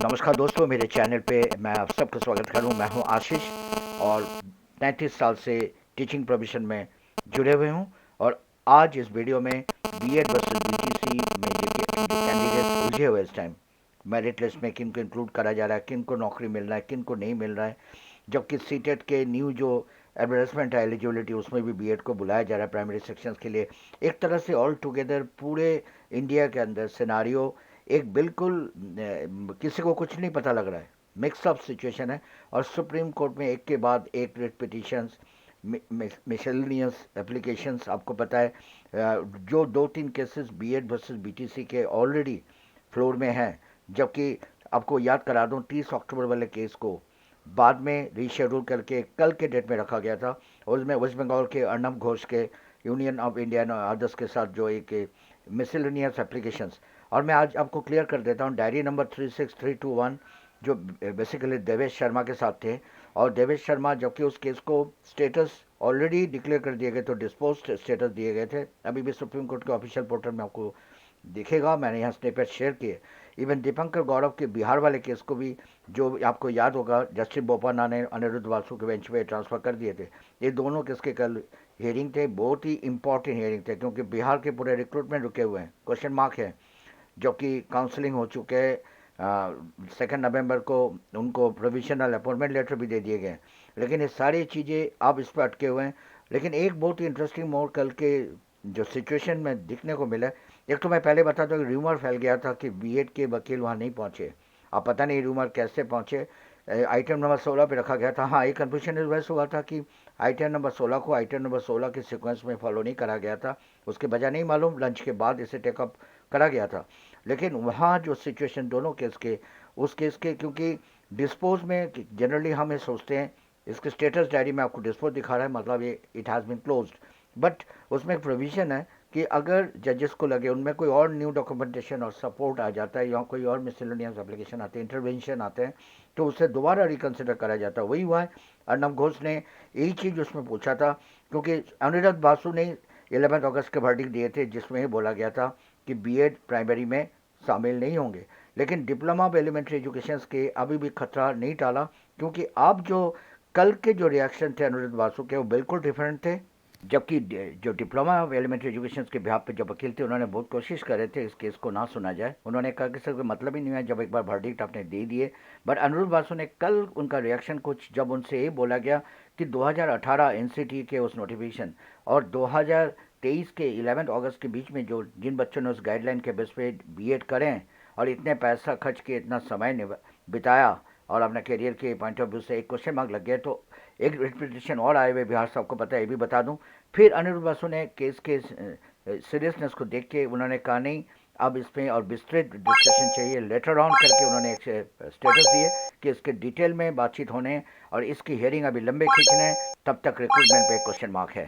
नमस्कार दोस्तों, मेरे चैनल पे मैं आप सबका स्वागत करूं। मैं हूं आशीष और 33 साल से टीचिंग प्रोफेशन में जुड़े हुए हूं। और आज इस वीडियो में बीएड वर्सेस बीटीसी में जो कैंडिडेट्स उलझे हुए इस टाइम मेरिट लिस्ट में किन को इंक्लूड करा जा रहा है, किन को नौकरी मिल रहा है, किन को नहीं मिल रहा है, जबकि सीटेट के न्यू जो एडवर्टाइजमेंट है एलिजिबिलिटी उसमें भी बीएड को बुलाया जा रहा है प्राइमरी सेक्शंस के लिए। एक तरह से ऑल टुगेदर पूरे इंडिया के अंदर सिनारियो एक बिल्कुल किसी को कुछ नहीं पता लग रहा है, मिक्स अप सिचुएशन है। और सुप्रीम कोर्ट में एक के बाद एक रिट पिटिशंस, मिसलेनियस एप्लीकेशंस, आपको पता है जो दो तीन केसेस बीएड वर्सेस बीटीसी के ऑलरेडी फ्लोर में हैं। जबकि आपको याद करा दूं 30 अक्टूबर वाले केस को बाद में रीशेड्यूल करके कल के डेट में रखा गया था। और उसमें वेस्ट बंगाल के अर्नब घोष के यूनियन ऑफ इंडिया अदर्स के साथ जो एक मिसलेनियस एप्लीकेशंस। और मैं आज आपको क्लियर कर देता हूँ, डायरी नंबर 36321 जो बेसिकली देवेश शर्मा के साथ थे। और देवेश शर्मा जबकि उस केस को स्टेटस ऑलरेडी डिक्लेयर कर दिए गए, तो डिस्पोज स्टेटस दिए गए थे। अभी भी सुप्रीम कोर्ट के ऑफिशियल पोर्टल में आपको दिखेगा, मैंने यहाँ स्निपेट शेयर किए। इवन दीपंकर गौरव के बिहार वाले केस को भी, जो आपको याद होगा, जस्टिस बोपन्ना ने अनिरुद्ध वासु के बेंच पे ट्रांसफ़र कर दिए थे। ये दोनों केस के कल हियरिंग थे, बहुत ही इंपॉर्टेंट हियरिंग थे, क्योंकि बिहार के पूरे रिक्रूटमेंट रुके हुए हैं, क्वेश्चन मार्क है। जबकि काउंसलिंग हो चुके हैं, 2 नवंबर को उनको प्रोविजनल अपॉइंटमेंट लेटर भी दे दिए गए। लेकिन ये सारी चीज़ें अब इस पर अटके हुए हैं। लेकिन एक बहुत ही इंटरेस्टिंग मोड़ कल के जो सिचुएशन में दिखने को मिला, एक तो मैं पहले बता दूं कि रूमर फैल गया था कि बीएड के वकील वहाँ नहीं पहुँचे। अब पता नहीं रूमर कैसे पहुँचे, आइटम नंबर 16 पे रखा गया था। हाँ, एक कन्फ्यूजन इस वजह से हुआ था कि आइटम नंबर 16 को आइटम नंबर 16 के सीक्वेंस में फॉलो नहीं करा गया था। उसकी वजह नहीं मालूम, लंच के बाद इसे टेकअप करा गया था। लेकिन वहाँ जो सिचुएशन दोनों केस के, उस केस के, क्योंकि डिस्पोज में जनरली हम ये सोचते हैं, इसके स्टेटस डायरी में आपको डिस्पोज दिखा रहा है, मतलब ये it has been closed. But उसमें एक प्रोविज़न है कि अगर जजेस को लगे उनमें कोई और न्यू डॉक्यूमेंटेशन और सपोर्ट आ जाता है, या कोई और मिसलेनियस एप्लीकेशन आते हैं, इंटरवेंशन आते हैं, तो उसे दोबारा रिकन्सिडर करा जाता है। वही हुआ है। अर्नब घोष ने यही चीज़ उसमें पूछा था, क्योंकि अनिरुद्ध वासु ने 11 अगस्त के वर्डिक्ट दिए थे, जिसमें ही बोला गया था कि बीएड प्राइमरी में शामिल नहीं होंगे। लेकिन डिप्लोमा ऑफ एलिमेंट्री एजुकेशन के अभी भी खतरा नहीं टाला, क्योंकि अब जो कल के जो रिएक्शन थे अनिरुद्ध वासु के, वो बिल्कुल डिफरेंट थे। जबकि जो डिप्लोमा ऑफ एलिमेंट्री एजुकेशन के बिहाफ पे जो वकील थे, उन्होंने बहुत कोशिश कर रहे थे इस केस को ना सुना जाए। उन्होंने कहा कि सर कोई मतलब ही नहीं है, जब एक बार वर्डिक्ट आपने दे दिए। बट अनिरुद्ध वासु ने कल उनका रिएक्शन कुछ, जब उनसे ये बोला गया कि 2018 एनसीटी के उस नोटिफिकेशन और 2023 के 11 अगस्त के बीच में जो जिन बच्चों ने उस गाइडलाइन के बेस पे बीएड करें और इतने पैसा खर्च के इतना समय बिताया और अपने करियर के पॉइंट ऑफ व्यू से एक क्वेश्चन मार्क लग गया, तो एक रिपिटेशन और आए हुए बिहार से, आपको पता है, ये भी बता दूं। फिर अनिरुद्ध वासु ने केस के सीरियसनेस को देख के उन्होंने कहा नहीं, अब इसमें और विस्तृत डिस्कशन चाहिए। लेटर ऑन करके उन्होंने एक स्टेटस दिए कि इसके डिटेल में बातचीत होने और इसकी हियरिंग अभी लंबे खींचने, तब तक रिक्रूटमेंट पे क्वेश्चन मार्क है।